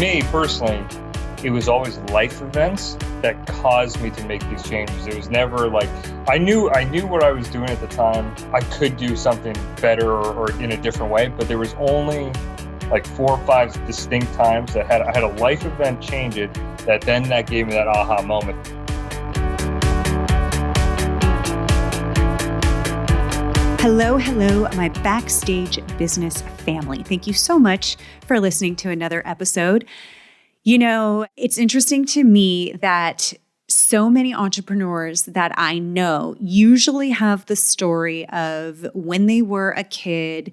me personally, it was always life events that caused me to make these changes. It was never like, I knew what I was doing at the time. I could do something better or in a different way, but there was only like 4 or 5 distinct times that I had a life event change it, that gave me that aha moment. Hello, my Backstage business family. Thank you so much for listening to another episode. You know, it's interesting to me that so many entrepreneurs that I know usually have the story of when they were a kid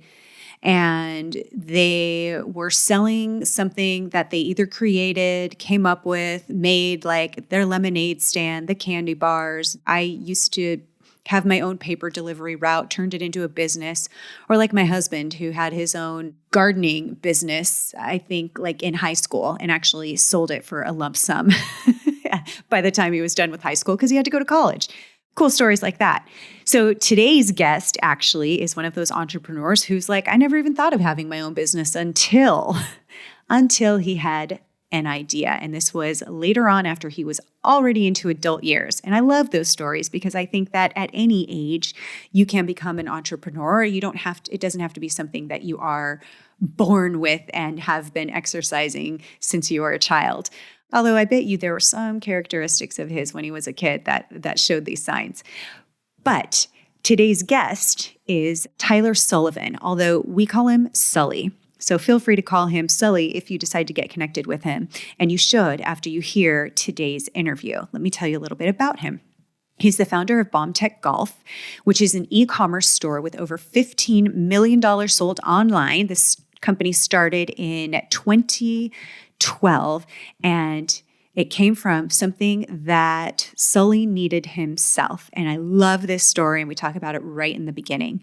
and they were selling something that they either created, came up with, made, like their lemonade stand, the candy bars. I used to have my own paper delivery route, turned it into a business, or like my husband who had his own gardening business, I think like in high school, and actually sold it for a lump sum by the time he was done with high school because he had to go to college. Cool stories like that. So today's guest actually is one of those entrepreneurs who's like, I never even thought of having my own business until he had an idea. And this was later on after he was already into adult years. And I love those stories because I think that at any age you can become an entrepreneur. It doesn't have to be something that you are born with and have been exercising since you were a child. Although I bet you there were some characteristics of his when he was a kid that showed these signs. But today's guest is Tyler Sullivan, although we call him Sully. So feel free to call him Sully if you decide to get connected with him. And you should after you hear today's interview. Let me tell you a little bit about him. He's the founder of BombTech Golf, which is an e-commerce store with over $15 million sold online. This company started in 2012, and it came from something that Sully needed himself. And I love this story, and we talk about it right in the beginning.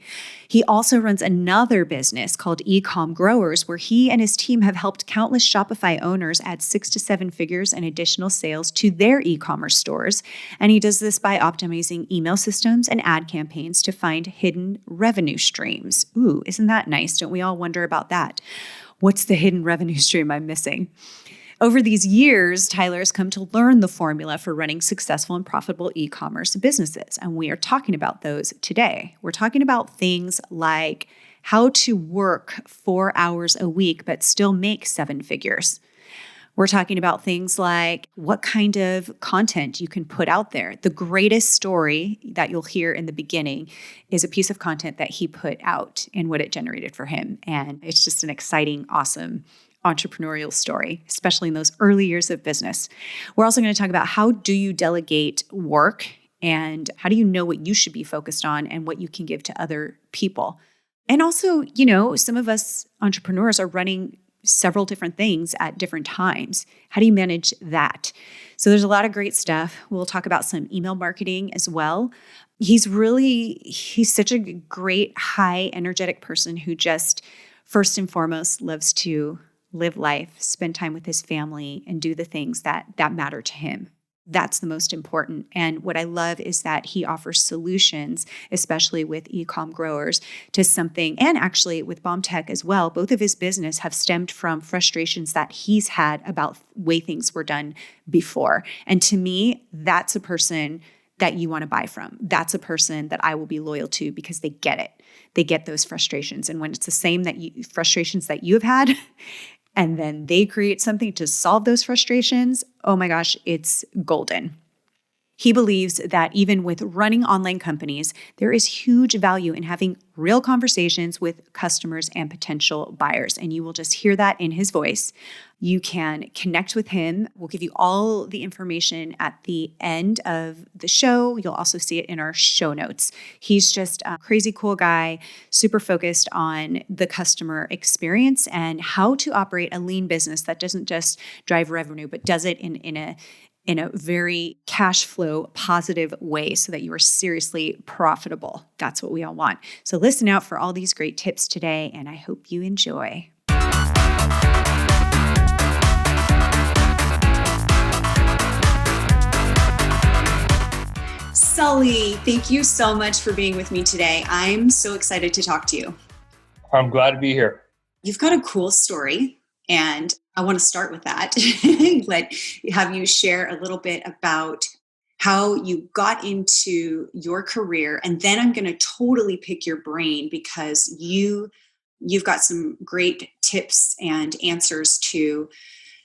He also runs another business called EcomGrowers, where he and his team have helped countless Shopify owners add 6 to 7 figures in additional sales to their e-commerce stores. And he does this by optimizing email systems and ad campaigns to find hidden revenue streams. Ooh, isn't that nice? Don't we all wonder about that? What's the hidden revenue stream I'm missing? Over these years, Tyler has come to learn the formula for running successful and profitable e-commerce businesses, and we are talking about those today. We're talking about things like how to work 4 hours a week but still make 7 figures. We're talking about things like what kind of content you can put out there. The greatest story that you'll hear in the beginning is a piece of content that he put out and what it generated for him, and it's just an exciting, awesome entrepreneurial story, especially in those early years of business. We're also going to talk about how do you delegate work and how do you know what you should be focused on and what you can give to other people. And also, you know, some of us entrepreneurs are running several different things at different times. How do you manage that? So there's a lot of great stuff. We'll talk about some email marketing as well. He's such a great, high energetic person who just first and foremost loves to live life, spend time with his family, and do the things that matter to him. That's the most important. And what I love is that he offers solutions, especially with EcomGrowers, to something, and actually with BombTech as well. Both of his business have stemmed from frustrations that he's had about the way things were done before. And to me, that's a person that you want to buy from. That's a person that I will be loyal to because they get it. They get those frustrations. And when it's the same frustrations that you have had, and then they create something to solve those frustrations, oh my gosh, it's golden. He believes that even with running online companies, there is huge value in having real conversations with customers and potential buyers. And you will just hear that in his voice. You can connect with him. We'll give you all the information at the end of the show. You'll also see it in our show notes. He's just a crazy cool guy, super focused on the customer experience and how to operate a lean business that doesn't just drive revenue, but does it in a very cash flow positive way so that you are seriously profitable. That's what we all want. So listen out for all these great tips today, and I hope you enjoy. Sully, thank you so much for being with me today. I'm so excited to talk to you. I'm glad to be here. You've got a cool story. And I want to start with that. Let have you share a little bit about how you got into your career, and then I'm going to totally pick your brain because you've got some great tips and answers to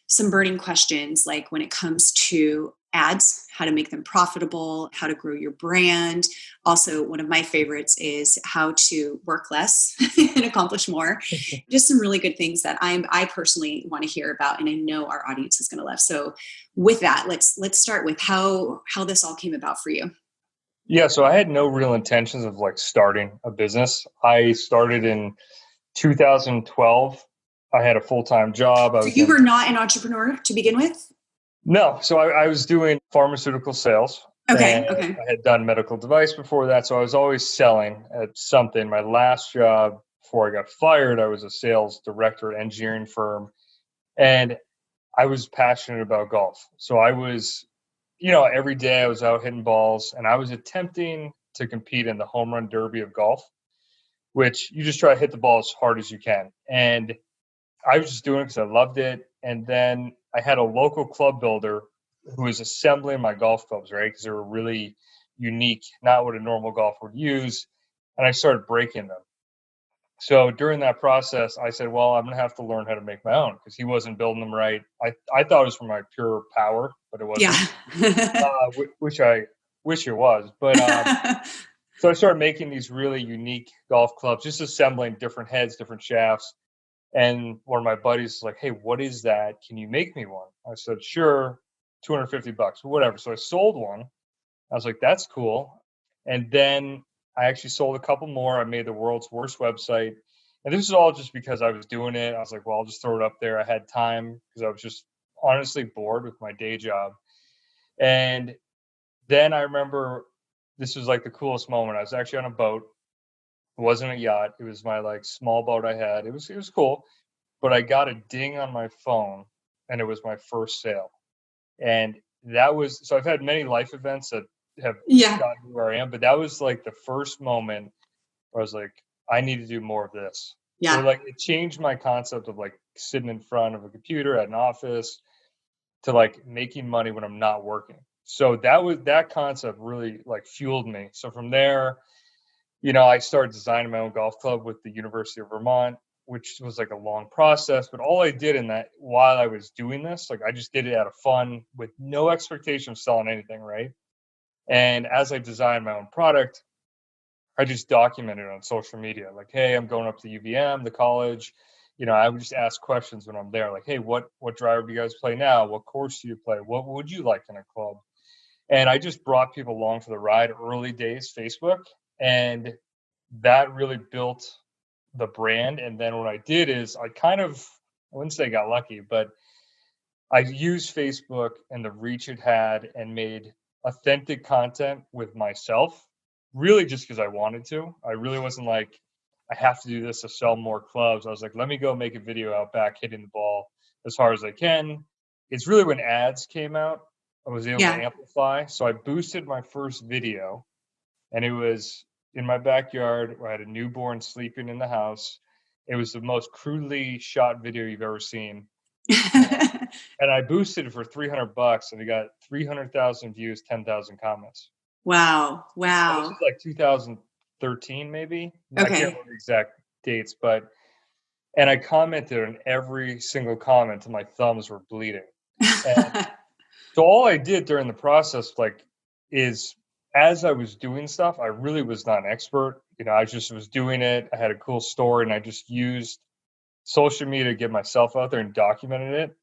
some burning questions, like when it comes to ads, how to make them profitable, how to grow your brand. Also, one of my favorites is how to work less and accomplish more. Just some really good things that I personally want to hear about, and I know our audience is going to love. So, with that, let's start with how this all came about for you. Yeah, so I had no real intentions of like starting a business. I started in 2012. I had a full-time job. I So was you in were not an entrepreneur to begin with? No, so I was doing pharmaceutical sales, and Okay, okay. I had done medical device before that. So I was always selling at something. My last job before I got fired, I was a sales director at an engineering firm, and I was passionate about golf. So I was, every day I was out hitting balls, and I was attempting to compete in the home run derby of golf, which you just try to hit the ball as hard as you can. And I was just doing it because I loved it. And then I had a local club builder who was assembling my golf clubs, right? Because they were really unique, not what a normal golfer would use. And I started breaking them. So during that process, I said, well, I'm going to have to learn how to make my own because he wasn't building them right. I thought it was for my pure power, but it Yeah. wasn't, which I wish it was. But so I started making these really unique golf clubs, just assembling different heads, different shafts. And one of my buddies was like, hey, what is that? Can you make me one? I said, sure, $250, whatever. So I sold one. I was like, that's cool. And then I actually sold a couple more. I made the world's worst website. And this is all just because I was doing it. I was like, well, I'll just throw it up there. I had time because I was just honestly bored with my day job. And then I remember this was like the coolest moment. I was actually on a boat. It wasn't a yacht. It was my like small boat I had. It was cool, but I got a ding on my phone and it was my first sale. And that was so I've had many life events that have Yeah. gotten me where I am, but that was like the first moment where I was like, I need to do more of this. So Yeah. like it changed my concept of like sitting in front of a computer at an office to like making money when I'm not working. So that concept really like fueled me. So from there, I started designing my own golf club with the University of Vermont, which was like a long process. But all I did in that while I was doing this, like I just did it out of fun with no expectation of selling anything, right? And as I designed my own product, I just documented it on social media. Like, hey, I'm going up to UVM, the college. I would just ask questions when I'm there, like, hey, what driver do you guys play now? What course do you play? What would you like in a club? And I just brought people along for the ride. Early days Facebook, and that really built the brand. And then what I did is I wouldn't say got lucky, but I used Facebook and the reach it had and made authentic content with myself, really just because I wanted to. I really wasn't like, I have to do this to sell more clubs. I was like, let me go make a video out back hitting the ball as hard as I can. It's really when ads came out, I was able to Yeah. amplify. So I boosted my first video, and it was in my backyard where I had a newborn sleeping in the house. It was the most crudely shot video you've ever seen. And I boosted it for $300 and it got 300,000 views, 10,000 comments. Wow. And this Wow. is like 2013, maybe. I can't Okay. remember the exact dates, and I commented on every single comment and my thumbs were bleeding. And so all I did during the process, like, is as I was doing stuff, I really was not an expert. I just was doing it. I had a cool story and I just used social media to get myself out there and documented it.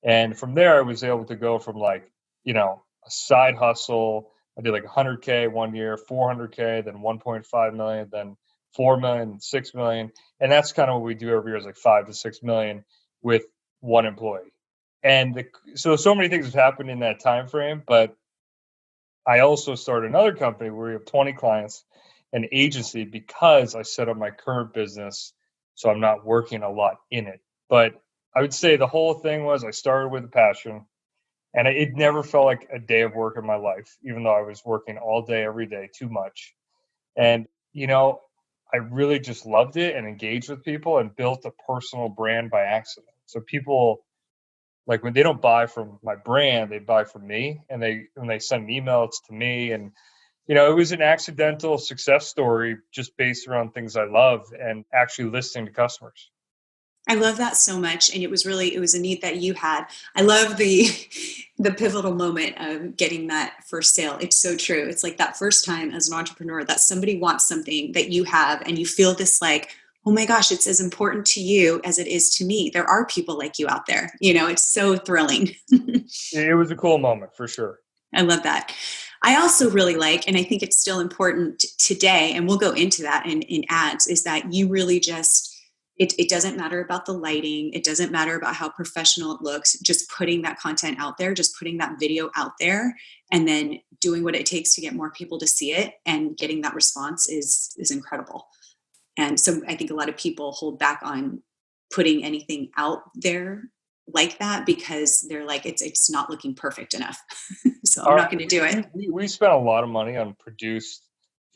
And from there, I was able to go from like, a side hustle. I did like 100K one year, 400K, then 1.5 million, then 4 million, 6 million. And that's kind of what we do every year is like 5 to 6 million with one employee. And so many things have happened in that time frame. But I also started another company where we have 20 clients, an agency, because I set up my current business. So I'm not working a lot in it. But I would say the whole thing was I started with a passion, and it never felt like a day of work in my life, even though I was working all day, every day, too much. And, I really just loved it and engaged with people and built a personal brand by accident. So people, like when they don't buy from my brand, they buy from me, and when they send emails to me. And it was an accidental success story just based around things I love and actually listening to customers. I love that so much. And it was a need that you had. I love the the pivotal moment of getting that first sale. It's so true. It's like that first time as an entrepreneur that somebody wants something that you have, and you feel this like, oh my gosh, it's as important to you as it is to me. There are people like you out there. It's so thrilling. It was a cool moment for sure. I love that. I also really like, and I think it's still important today, and we'll go into that in ads, is that you really just, it doesn't matter about the lighting. It doesn't matter about how professional it looks. Just putting that content out there, just putting that video out there, and then doing what it takes to get more people to see it and getting that response is incredible. And so I think a lot of people hold back on putting anything out there like that because they're like, it's not looking perfect enough. So I'm not going to do it. We spent a lot of money on produced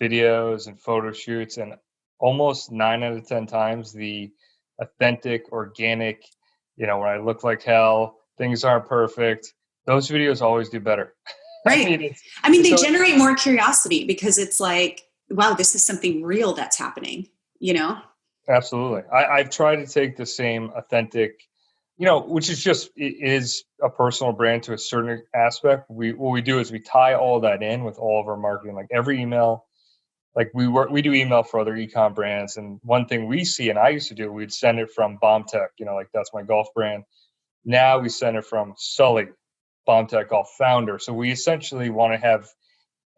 videos and photo shoots, and almost 9 out of 10 times the authentic, organic, when I look like hell, things aren't perfect, those videos always do better. Right. They generate more curiosity because it's like, wow, this is something real that's happening, Absolutely. I've tried to take the same authentic, which is just, it is a personal brand to a certain aspect. What we do is we tie all that in with all of our marketing, like every email. Like we do email for other e-com brands. And one thing we see, and I used to do, we'd send it from BombTech, like that's my golf brand. Now we send it from Sullivan, BombTech Golf founder. So we essentially want to have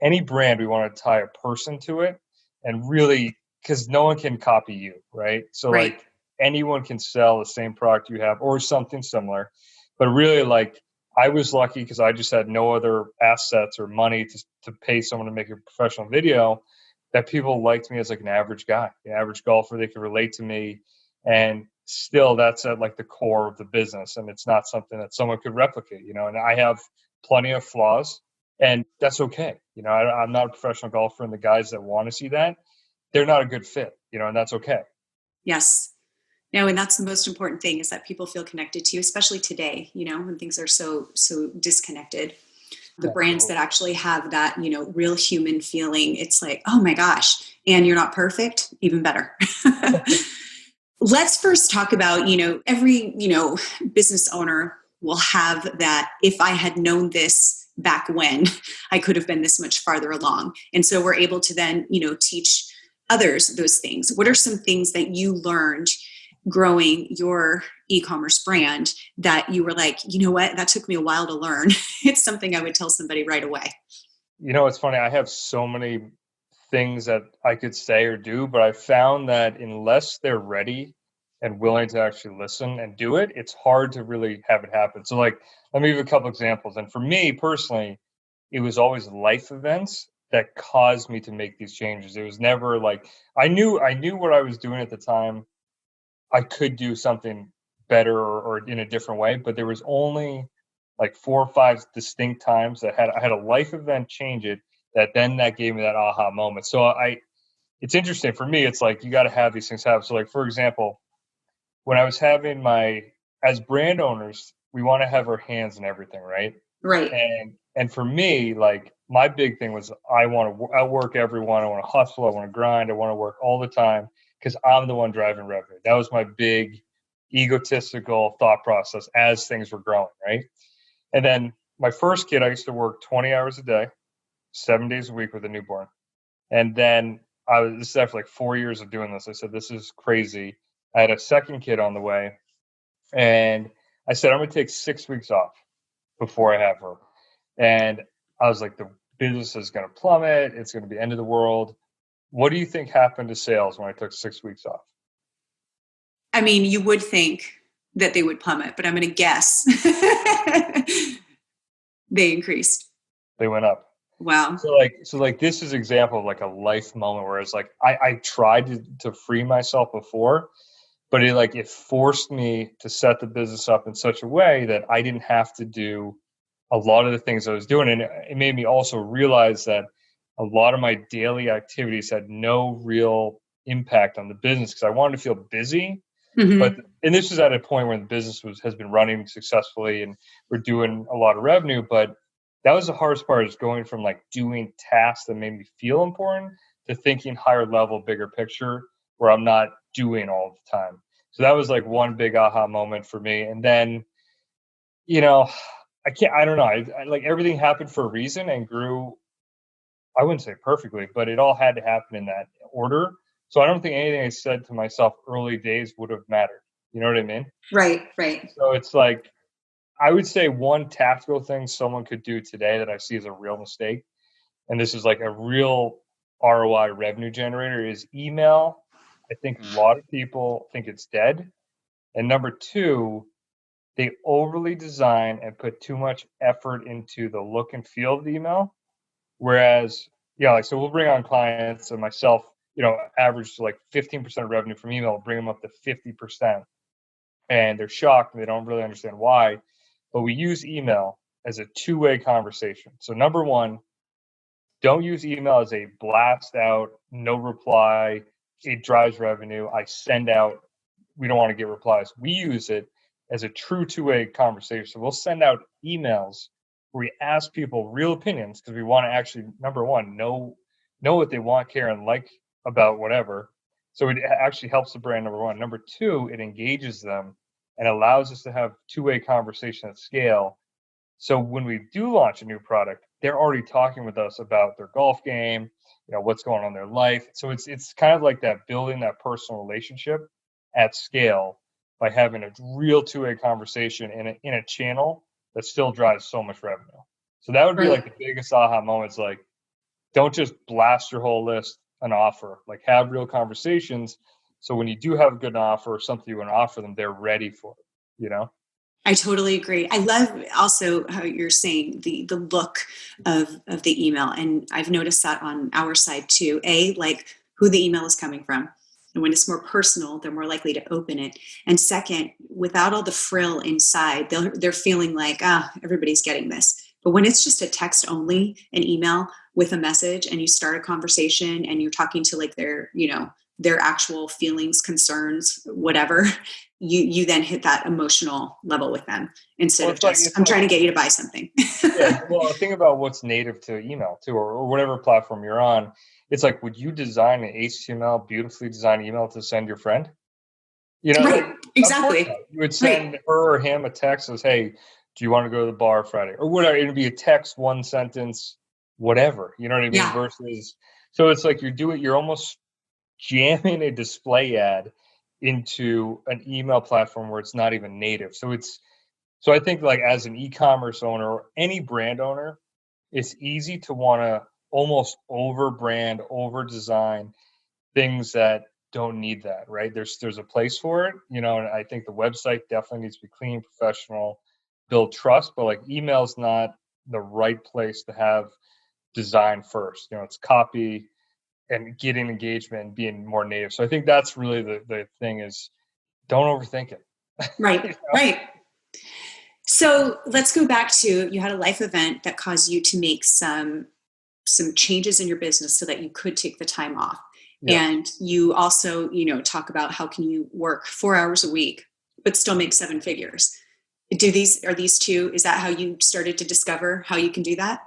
any brand, we want to tie a person to it, and really, because no one can copy you, right? So right. Like anyone can sell the same product you have or something similar. But really, like, I was lucky because I just had no other assets or money to pay someone to make a professional video, that people liked me as like an average guy, an average golfer. They could relate to me. And still, that's at like the core of the business. And it's not something that someone could replicate, and I have plenty of flaws, and that's okay. I'm not a professional golfer, and the guys that want to see that, they're not a good fit, and that's okay. Yes. No, and that's the most important thing, is that people feel connected to you, especially today, when things are so disconnected. The brands that actually have that, real human feeling, it's like, oh my gosh, and you're not perfect, even better. Let's first talk about, every, business owner will have that, if I had known this back when, I could have been this much farther along. And so we're able to then, teach others those things. What are some things that you learned growing your e-commerce brand that you were like, you know what, that took me a while to learn? It's something I would tell somebody right away. It's funny. I have so many things that I could say or do, but I found that unless they're ready and willing to actually listen and do it, it's hard to really have it happen. So like, let me give you a couple examples. And for me personally, it was always life events that caused me to make these changes. It was never like, I knew what I was doing at the time. I could do something better or in a different way, but there was only like 4 or 5 distinct times that I had a life event change it, that gave me that aha moment. So it's interesting for me. It's like, you got to have these things happen. So like, for example, when I was having as brand owners, we want to have our hands in everything, right? Right. And for me, like, my big thing was, I want to outwork everyone. I want to hustle. I want to grind. I want to work all the time because I'm the one driving revenue. That was my big egotistical thought process as things were growing, right? And then my first kid, I used to work 20 hours a day, 7 days a week with a newborn. And then this is after like 4 years of doing this. I said, this is crazy. I had a second kid on the way, and I said, I'm going to take 6 weeks off before I have her. And I was like, the business is going to plummet. It's going to be end of the world. What do you think happened to sales when I took 6 weeks off? I mean, you would think that they would plummet, but I'm going to guess they increased. They went up. Wow. So like this is an example of like a life moment where it's like, I tried to free myself before, but it forced me to set the business up in such a way that I didn't have to do a lot of the things I was doing. And it made me also realize that a lot of my daily activities had no real impact on the business, because I wanted to feel busy, But and this is at a point where the business has been running successfully and we're doing a lot of revenue. But that was the hardest part, is going from like doing tasks that made me feel important to thinking higher level, bigger picture, where I'm not doing all the time. So that was like one big aha moment for me. And then, I don't know. Like everything happened for a reason and grew, I wouldn't say perfectly, but it all had to happen in that order. So I don't think anything I said to myself early days would have mattered. You know what I mean? Right, right. So it's like, I would say one tactical thing someone could do today that I see as a real mistake, and this is like a real ROI revenue generator, is email. I think a lot of people think it's dead. And number two, they overly design and put too much effort into the look and feel of the email. Whereas, so we'll bring on clients and myself, average like 15% of revenue from email, bring them up to 50%. And they're shocked and they don't really understand why. But we use email as a two-way conversation. So number one, don't use email as a blast out, no reply. It drives revenue. I send out, we don't want to get replies. We use it as a true two-way conversation. So we'll send out emails where we ask people real opinions because we want to actually, number one, know what they want, care, and like about whatever. So it actually helps the brand, number one. Number two, it engages them and allows us to have two-way conversation at scale. So when we do launch a new product, they're already talking with us about their golf game, what's going on in their life. So it's kind of like that, building that personal relationship at scale by having a real two-way conversation in a channel that still drives so much revenue. So that would be like the biggest aha moments. Like, don't just blast your whole list an offer. Like, have real conversations. So when you do have a good offer or something you want to offer them, they're ready for it, I totally agree. I love also how you're saying the look of the email. And I've noticed that on our side too. Like who the email is coming from. And when it's more personal, they're more likely to open it. And second, without all the frill inside, they're feeling like, everybody's getting this. But when it's just a text only, an email with a message, and you start a conversation and you're talking to like their actual feelings, concerns, whatever, you then hit that emotional level with them instead of just, I'm trying to get you to buy something. Yeah. Well, think about what's native to email too, or whatever platform you're on. It's like, would you design an HTML, beautifully designed email to send your friend? Right. Like, Exactly. You would send her or him a text that says, hey, do you want to go to the bar Friday? Or whatever. It'd be a text, one sentence, whatever. You know what I mean? Yeah. Versus, so it's like you're almost jamming a display ad into an email platform where it's not even native. So I think like as an e-commerce owner or any brand owner, it's easy to want to almost over brand, over design things that don't need that, right? There's a place for it, and I think the website definitely needs to be clean, professional, build trust, but like email's not the right place to have design first. It's copy and getting engagement and being more native. So I think that's really the thing, is don't overthink it. Right. Right. So let's go back to, you had a life event that caused you to make some changes in your business so that you could take the time off. Yeah. And you also, talk about how can you work 4 hours a week, but still make 7 figures. Are these two, is that how you started to discover how you can do that?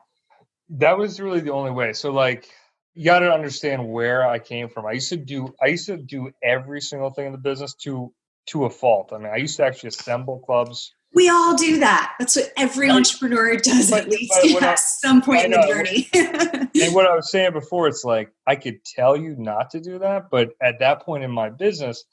That was really the only way. So like, you got to understand where I came from. I used to do every single thing in the business to a fault. I mean, I used to actually assemble clubs. We all do that. That's what every entrepreneur does, at least at some point in the journey. And what I was saying before, it's like, I could tell you not to do that, but at that point in my business,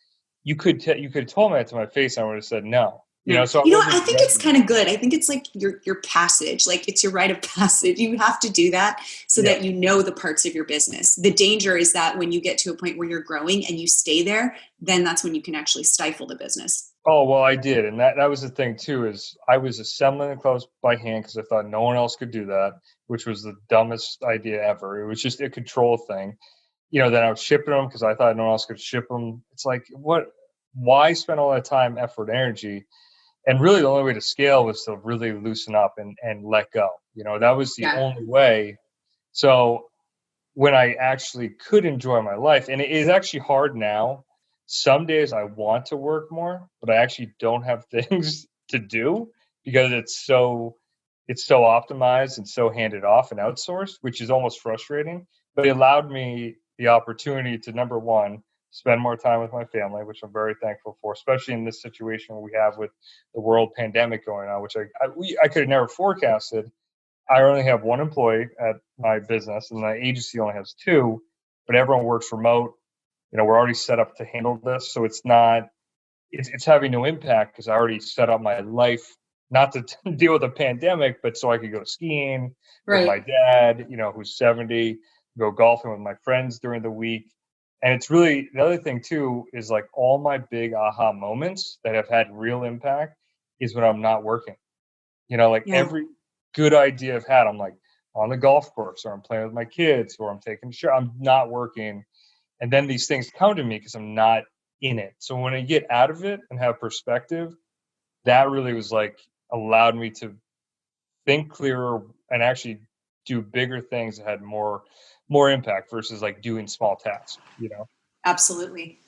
you could have told me that to my face, and I would have said no. So I think it's kind of good. I think it's like your passage, like it's your rite of passage. You have to do that so that you know the parts of your business. The danger is that when you get to a point where you're growing and you stay there, then that's when you can actually stifle the business. Oh, well, I did. And that was the thing too, is I was assembling the clubs by hand because I thought no one else could do that, which was the dumbest idea ever. It was just a control thing. Then I was shipping them because I thought no one else could ship them. It's like, why spend all that time, effort, energy? And really the only way to scale was to really loosen up and let go. That was the only way. So when I actually could enjoy my life, and it is actually hard now some days I want to work more, but I actually don't have things to do because it's so optimized and so handed off and outsourced, which is almost frustrating. But it allowed me the opportunity to, number one, spend more time with my family, which I'm very thankful for, especially in this situation we have with the world pandemic going on, which I could have never forecasted. I only have one employee at my business, and my agency only has two, but everyone works remote. We're already set up to handle this, so it's having no impact because I already set up my life not to deal with a pandemic, but so I could go skiing with my Right. dad, who's 70, go golfing with my friends during the week. And it's really, the other thing too is like all my big aha moments that have had real impact is when I'm not working. Like Yeah. every good idea I've had, I'm like on the golf course, or I'm playing with my kids, or I'm taking a shower. I'm not working. And then these things come to me because I'm not in it. So when I get out of it and have perspective, that really was like allowed me to think clearer and actually do bigger things that had more impact versus like doing small tasks. Absolutely.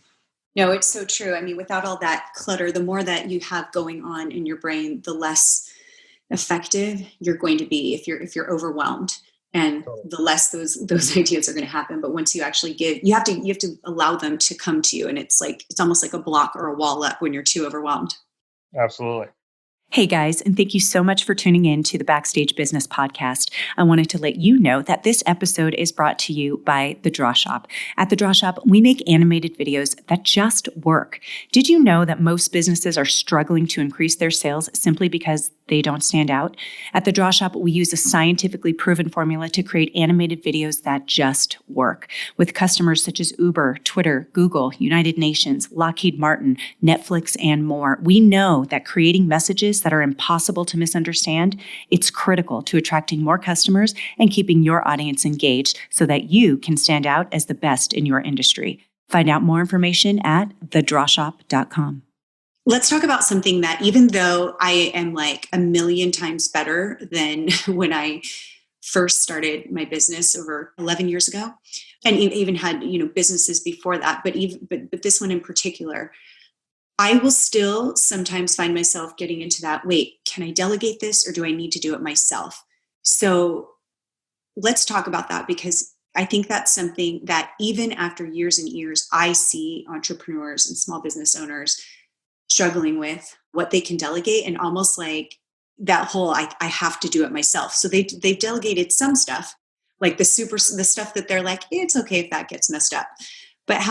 No, it's so true. I mean, without all that clutter, the more that you have going on in your brain, the less effective you're going to be if you're overwhelmed, and Totally. the less those ideas are going to happen. But once you actually you have to allow them to come to you, and it's almost like a block or a wall up when you're too overwhelmed. Absolutely. Hey guys, and thank you so much for tuning in to the Backstage Business Podcast. I wanted to let you know that this episode is brought to you by The Draw Shop. At The Draw Shop, we make animated videos that just work. Did you know that most businesses are struggling to increase their sales simply because they don't stand out? At The Draw Shop, we use a scientifically proven formula to create animated videos that just work. With customers such as Uber, Twitter, Google, United Nations, Lockheed Martin, Netflix, and more, we know that creating messages that are impossible to misunderstand, it's critical to attracting more customers and keeping your audience engaged so that you can stand out as the best in your industry. Find out more information at thedrawshop.com. Let's talk about something that, even though I am like a million times better than when I first started my business over 11 years ago, and even had, businesses before that, but this one in particular, I will still sometimes find myself getting into that, wait, can I delegate this or do I need to do it myself? So let's talk about that, because I think that's something that even after years and years, I see entrepreneurs and small business owners struggling with what they can delegate, and almost like that whole, I have to do it myself. So they've delegated some stuff, like the stuff that they're like, it's okay if that gets messed up. But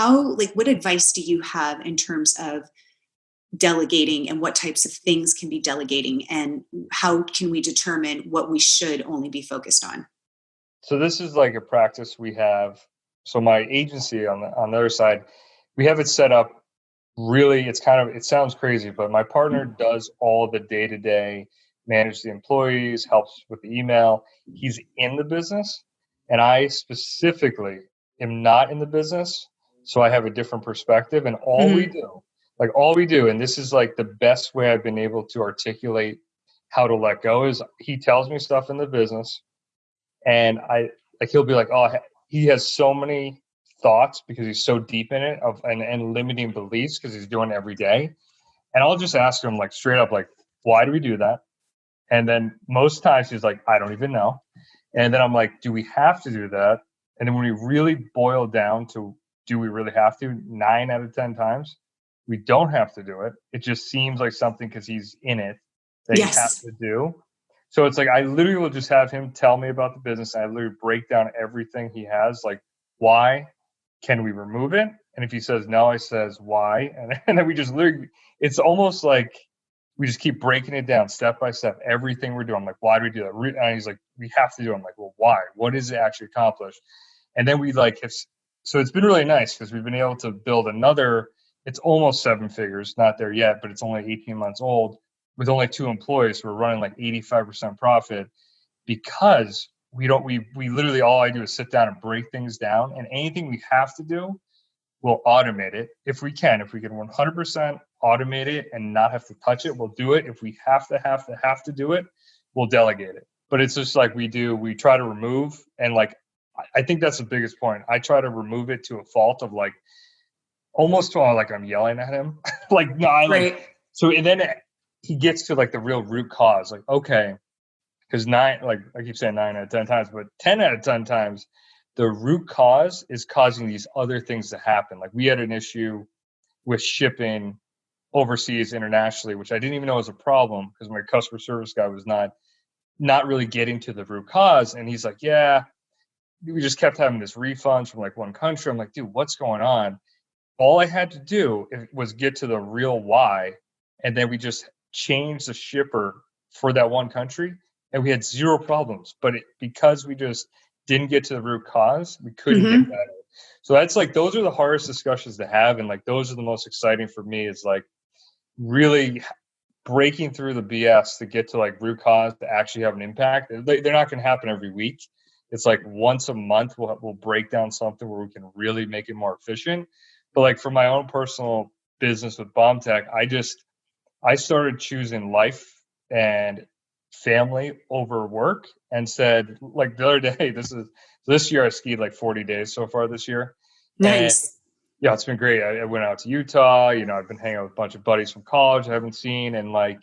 what advice do you have in terms of delegating, and what types of things can be delegating, and how can we determine what we should only be focused on? So this is like a practice we have. So my agency on the other side, we have it set up really, it sounds crazy, but my partner does all the day-to-day, manage the employees, helps with the email. He's in the business, and I specifically am not in the business. So I have a different perspective, and all we do, and this is like the best way I've been able to articulate how to let go, is he tells me stuff in the business, and he'll be like, oh, he has so many thoughts because he's so deep in it and limiting beliefs because he's doing it every day. And I'll just ask him like straight up, like, why do we do that? And then most times he's like, I don't even know. And then I'm like, do we have to do that? And then when we really boil down to, do we really have to? 9 out of 10 times, we don't have to do it. It just seems like something because he's in it that you have to do. So it's like, I literally will just have him tell me about the business. And I literally break down everything he has, like, why can we remove it? And if he says no, I says why. And then we just literally, it's almost like we just keep breaking it down step by step, everything we're doing. I'm like, why do we do that? And he's like, we have to do it. I'm like, well, why? What does it actually accomplish? And then we so it's been really nice because we've been able to build another, it's almost 7 figures, not there yet, but it's only 18 months old with only 2 employees. We're running like 85% profit because we literally, all I do is sit down and break things down, and anything we have to do, we'll automate it. If we can 100% automate it and not have to touch it, we'll do it. If we have to do it, we'll delegate it. But it's just like we try to remove, and like, I think that's the biggest point. I try to remove it to a fault of like, almost to like I'm yelling at him. Like, no, I like, Right. so, and then he gets to like the real root cause. Like, okay, because I keep saying 9 out of 10 times, but 10 out of 10 times, the root cause is causing these other things to happen. Like we had an issue with shipping overseas internationally, which I didn't even know was a problem because my customer service guy was not really getting to the root cause. And he's like, yeah, we just kept having this refunds from like one country. I'm like, dude, what's going on? All I had to do was get to the real why. And then we just changed the shipper for that one country and we had zero problems. But because we just didn't get to the root cause, we couldn't get Mm-hmm. better. So that's like, those are the hardest discussions to have. And like, those are the most exciting for me is like really breaking through the BS to get to like root cause to actually have an impact. They're not going to happen every week. It's like once a month we'll break down something where we can really make it more efficient. But like for my own personal business with BombTech, I started choosing life and family over work and said like the other day, this year I skied like 40 days so far this year. And Nice. yeah, it's been great. I went out to Utah, I've been hanging out with a bunch of buddies from college I haven't seen. And like,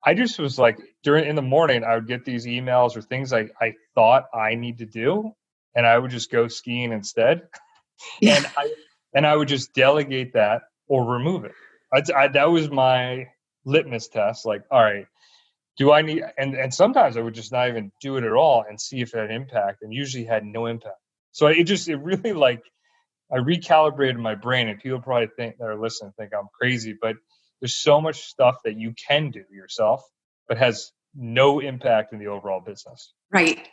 I just was like in the morning, I would get these emails or things I thought I need to do. And I would just go skiing instead. Yeah. And I would just delegate that or remove it. That was my litmus test. Like, all right, do I need, and sometimes I would just not even do it at all and see if it had impact, and usually had no impact. So it really like, I recalibrated my brain, and people probably that are listening think I'm crazy, but there's so much stuff that you can do yourself, but has no impact in the overall business. Right.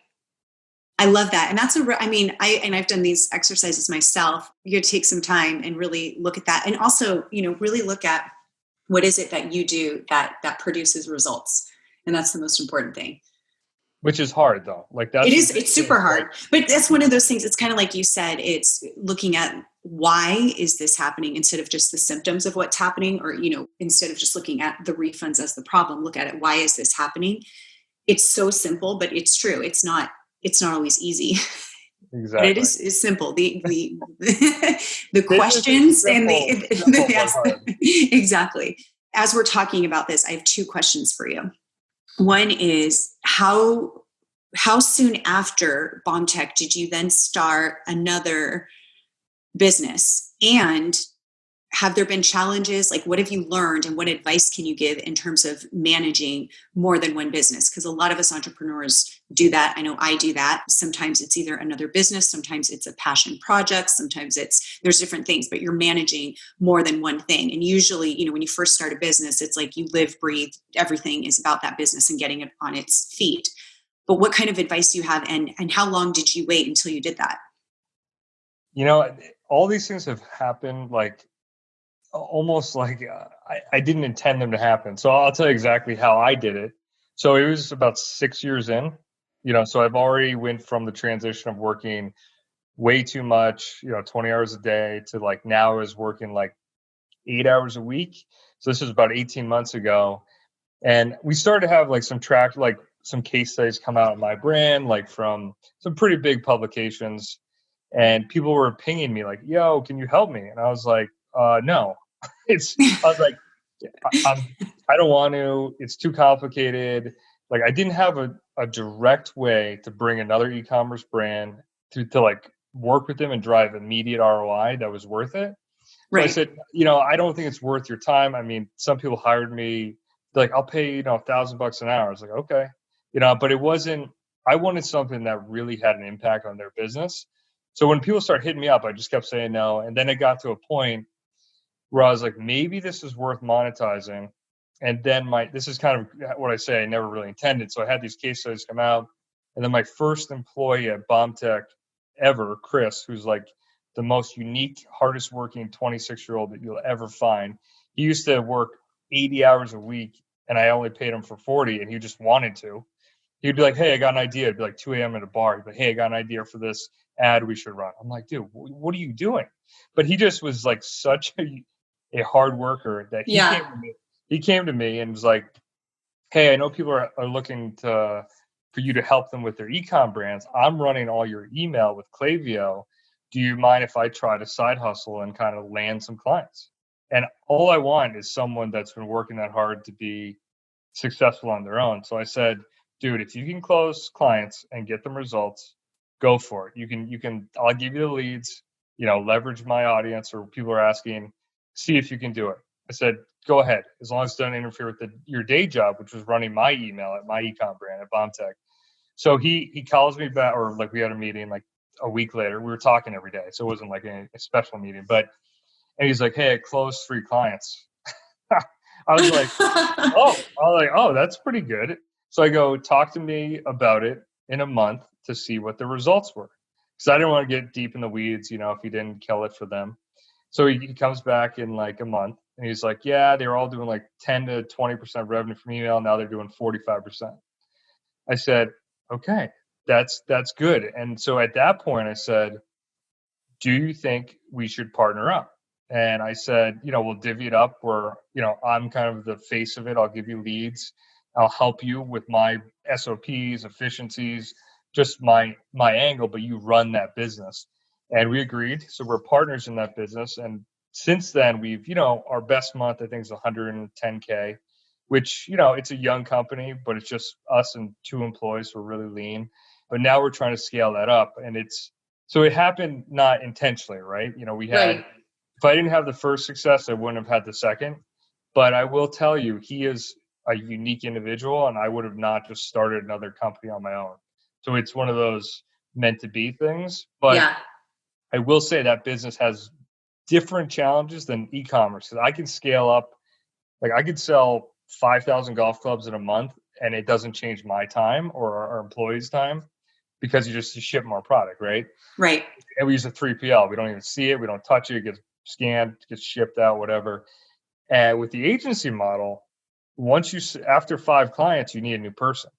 I love that. And I've done these exercises myself. You take some time and really look at that. And also, really look at what is it that you do that produces results. And that's the most important thing. Which is hard though. Like It's super hard, but that's one of those things. It's kind of like you said, it's looking at why is this happening instead of just the symptoms of what's happening, or, instead of just looking at the refunds as the problem, look at it. Why is this happening? It's so simple, but it's true. It's not always easy. Exactly. But it is simple. The the questions and exactly. As we're talking about this, I have two questions for you. One is how soon after BombTech did you then start another business? And have there been challenges? Like, what have you learned and what advice can you give in terms of managing more than one business? Because a lot of us entrepreneurs do that. I know I do that. Sometimes it's either another business, sometimes it's a passion project, sometimes there's different things, but you're managing more than one thing. And usually, when you first start a business, it's like you live, breathe, everything is about that business and getting it on its feet. But what kind of advice do you have, and how long did you wait until you did that? All these things have happened like almost like I didn't intend them to happen. So I'll tell you exactly how I did it. So it was about 6 years in, so I've already went from the transition of working way too much, 20 hours a day, to like now I was working like 8 hours a week. So this was about 18 months ago. And we started to have like some case studies come out of my brand, like from some pretty big publications. And people were pinging me like, yo, can you help me? And I was like, no. I was like, I don't want to. It's too complicated. Like I didn't have a direct way to bring another e-commerce brand to like work with them and drive immediate ROI that was worth it. So I said, I don't think it's worth your time. I mean, some people hired me, they're like, I'll pay, $1,000 an hour. I was like, okay, but it wasn't, I wanted something that really had an impact on their business. So when people start hitting me up, I just kept saying no. And then it got to a point where I was like, maybe this is worth monetizing. And then this is kind of what I say I never really intended. So I had these case studies come out. And then my first employee at BombTech ever, Chris, who's like the most unique, hardest working 26-year-old that you'll ever find. He used to work 80 hours a week and I only paid him for 40, and he just wanted to. He'd be like, hey, I got an idea. It'd be like 2 a.m. at a bar. He'd be like, hey, I got an idea for this ad we should run. I'm like, dude, what are you doing? But he just was like such a hard worker that he came to me and was like, hey, I know people are looking for you to help them with their e-com brands. I'm running all your email with Klaviyo. do you mind if I try to side hustle and kind of land some clients? And all I want is someone that's been working that hard to be successful on their own. So I said, dude, if you can close clients and get them results, go for it. I'll give you the leads, leverage my audience or people are asking, see if you can do it. I said, go ahead, as long as it doesn't interfere with your day job, which was running my email at my ecom brand at BombTech. So he calls me back, or like we had a meeting like a week later. We were talking every day, so it wasn't like a special meeting. And he's like, "Hey, I closed 3 clients." I was like, "Oh, that's pretty good." So I go, "Talk to me about it in a month to see what the results were," because I didn't want to get deep in the weeds, if he didn't kill it for them. So he comes back in like a month, and he's like, "Yeah, they were all doing like 10 to 20% revenue from email. Now they're doing 45%." I said, okay, that's good. And so at that point, I said, do you think we should partner up? And I said, we'll divvy it up where, I'm kind of the face of it. I'll give you leads. I'll help you with my SOPs, efficiencies, just my angle, but you run that business. And we agreed. So we're partners in that business. And since then, we've, our best month, I think, is 110K, which, it's a young company, but it's just us and 2 employees. So we're really lean. But now we're trying to scale that up. And so it happened not intentionally, right? We had, Right. if I didn't have the first success, I wouldn't have had the second. But I will tell you, he is a unique individual, and I would have not just started another company on my own. So it's one of those meant to be things. But Yeah. I will say that business has different challenges than e-commerce. I can scale up, like I could sell 5,000 golf clubs in a month, and it doesn't change my time or our employees' time because you ship more product, right? Right. And we use a 3PL. We don't even see it. We don't touch it. It gets scanned, gets shipped out, whatever. And with the agency model, after 5 clients, you need a new person.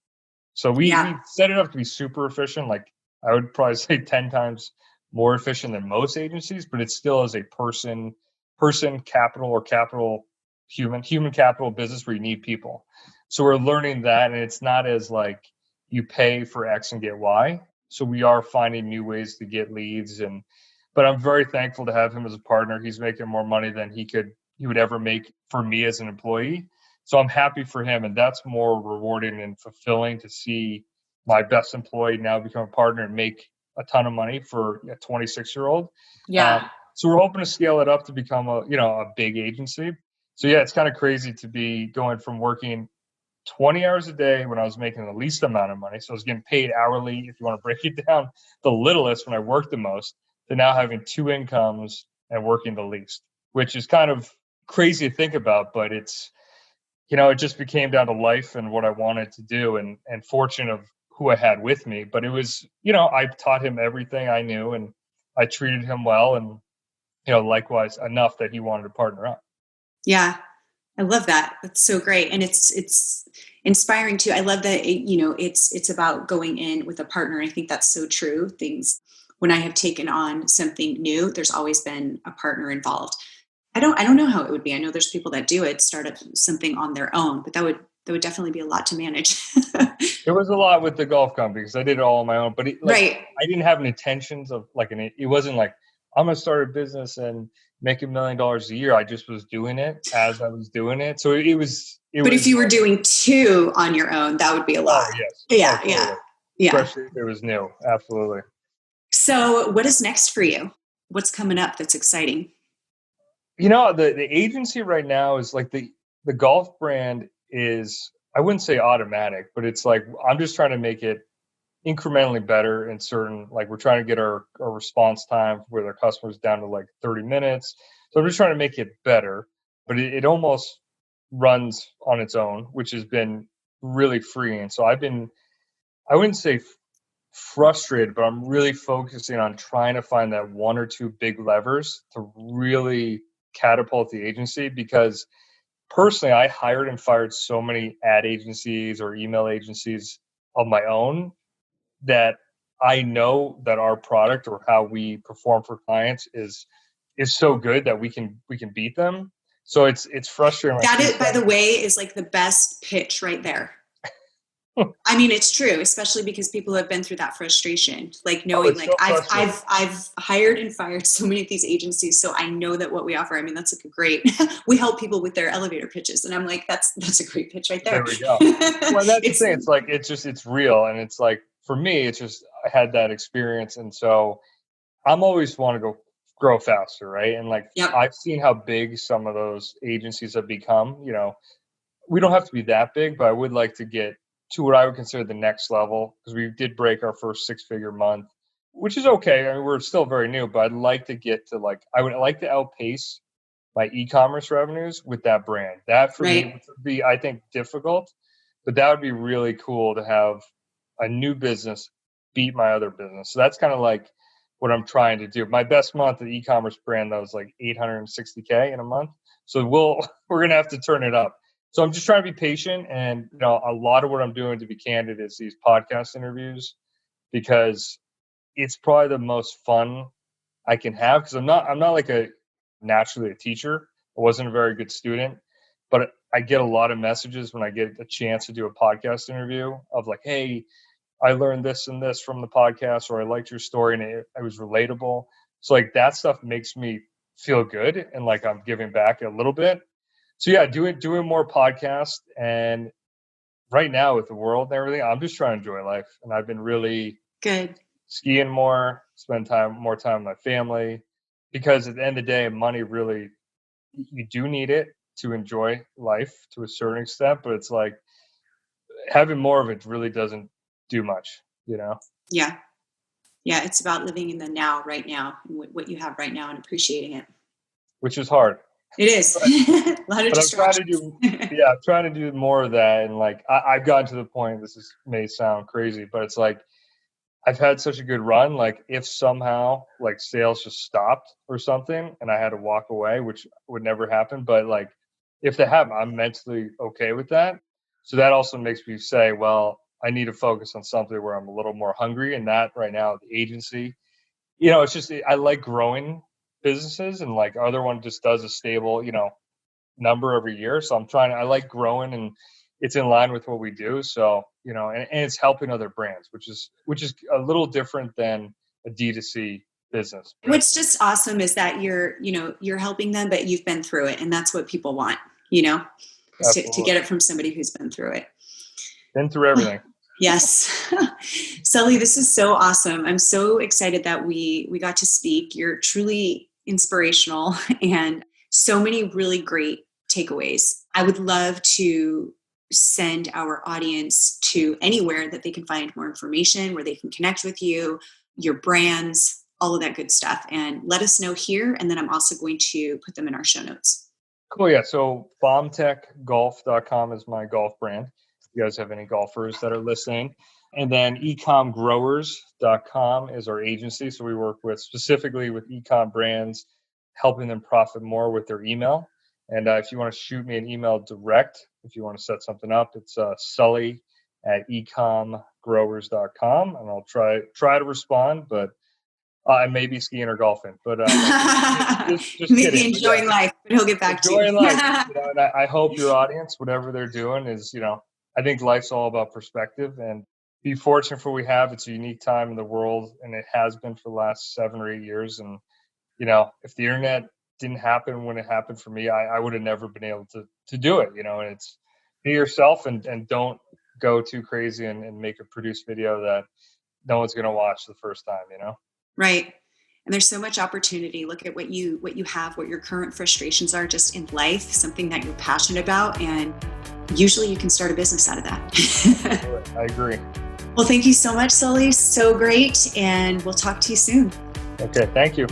So we set it up to be super efficient. Like I would probably say 10 times more efficient than most agencies, but it still is a person capital or human capital business where you need people. So we're learning that, and it's not as like you pay for X and get Y. So we are finding new ways to get leads, but I'm very thankful to have him as a partner. He's making more money than he would ever make for me as an employee. So I'm happy for him, and that's more rewarding and fulfilling to see my best employee now become a partner and make a ton of money for a 26-year-old. Yeah. So we're hoping to scale it up to become a big agency. So yeah, it's kind of crazy to be going from working 20 hours a day when I was making the least amount of money. So I was getting paid hourly, if you want to break it down, the littlest when I worked the most, to now having 2 incomes and working the least, which is kind of crazy to think about, but it's, it just became down to life and what I wanted to do and fortune of who I had with me. But it was, I taught him everything I knew and I treated him well and, likewise enough that he wanted to partner up. Yeah. I love that. That's so great. And it's inspiring too. I love that, it's about going in with a partner. I think that's so true. When I have taken on something new, there's always been a partner involved. I don't know how it would be. I know there's people that do it, start up something on their own, but that would definitely be a lot to manage. It was a lot with the golf company because I did it all on my own, but right. I didn't have any intentions of it wasn't like I'm going to start a business and make $1 million a year. I just was doing it as I was doing it. So it was. But if you were doing 2 on your own, that would be a lot. Oh, yes. Yeah. Totally. Yeah. Especially if it was new. Absolutely. So what is next for you? What's coming up that's exciting? The agency right now is like the golf brand is, I wouldn't say automatic, but it's like, I'm just trying to make it incrementally better in certain, like we're trying to get our response time with our customers down to like 30 minutes. So I'm just trying to make it better, but it almost runs on its own, which has been really freeing. So I wouldn't say frustrated, but I'm really focusing on trying to find that 1 or 2 big levers to really catapult the agency, because personally, I hired and fired so many ad agencies or email agencies of my own that I know that our product or how we perform for clients is so good that we can beat them. So it's frustrating. That is, by the way, is like the best pitch right there. I mean, it's true, especially because people have been through that frustration, like Oh, knowing it's like so frustrating. I've hired and fired so many of these agencies. So I know that what we offer, I mean, that's like a great, we help people with their elevator pitches. And I'm like, that's a great pitch right there. There we go. Well, that's the It's thing. It's like, it's real. And it's like, for me, it's just, I had that experience. And so I'm always want to go grow faster. Right. And like, Yep. I've seen how big some of those agencies have become. We don't have to be that big, but I would like to get to what I would consider the next level, because we did break our first 6-figure month, which is okay. I mean, we're still very new, but I'd like to get to like, I would like to outpace my e-commerce revenues with that brand. That for me right. would be, I think, difficult, but that would be really cool to have a new business beat my other business. So that's kind of like what I'm trying to do. My best month at e-commerce brand, that was like 860K in a month. So we're going to have to turn it up. So I'm just trying to be patient, and a lot of what I'm doing, to be candid, is these podcast interviews, because it's probably the most fun I can have, because I'm not like naturally a teacher. I wasn't a very good student, but I get a lot of messages when I get a chance to do a podcast interview of like, hey, I learned this and this from the podcast, or I liked your story and it was relatable. So like that stuff makes me feel good, and like I'm giving back a little bit. So yeah, doing more podcasts, and right now with the world and everything, I'm just trying to enjoy life. And I've been really Good. skiing more, spend more time with my family, because at the end of the day, money really, you do need it to enjoy life to a certain extent, but it's like having more of it really doesn't do much. Yeah. Yeah. It's about living in the now, right now, and what you have right now and appreciating it. Which is hard. It is. But, A lot of but I'm trying to distractions. I'm trying to do more of that. And like, I've gotten to the point, may sound crazy, but it's like, I've had such a good run. Like if somehow like sales just stopped or something and I had to walk away, which would never happen, but like if that happened, I'm mentally okay with that. So that also makes me say, well, I need to focus on something where I'm a little more hungry. And that right now, the agency, it's just, I like growing businesses, and like other one just does a stable, number every year. So I like growing, and it's in line with what we do. So, and it's helping other brands, which is a little different than a D2C business. What's just awesome is that you're helping them, but you've been through it. And that's what people want, is to get it from somebody who's been through it. Been through everything. Yes. Sully, this is so awesome. I'm so excited that we got to speak. You're truly inspirational and so many really great takeaways. I would love to send our audience to anywhere that they can find more information, where they can connect with you, your brands, all of that good stuff. And let us know here. And then I'm also going to put them in our show notes. Cool. Yeah. So BombTechGolf.com is my golf brand. If you guys have any golfers that are listening. And then EcomGrowers.com is our agency. So we work specifically with ecom brands, helping them profit more with their email. And if you want to shoot me an email direct, if you want to set something up, it's Sully@EcomGrowers.com, and I'll try to respond, but I may be skiing or golfing. But just maybe kidding. Enjoying life, but he'll get back to you. Enjoying life. And I hope your audience, whatever they're doing, is, I think life's all about perspective, and be fortunate for what we have. It's a unique time in the world, and it has been for the last 7 or 8 years. And, if the internet didn't happen when it happened for me, I would have never been able to do it, and it's be yourself, and don't go too crazy and make a produced video that no one's going to watch the first time, Right. And there's so much opportunity. Look at what you have, what your current frustrations are just in life, something that you're passionate about. And usually you can start a business out of that. I agree. Well, thank you so much, Sully. So great. And we'll talk to you soon. Okay. Thank you.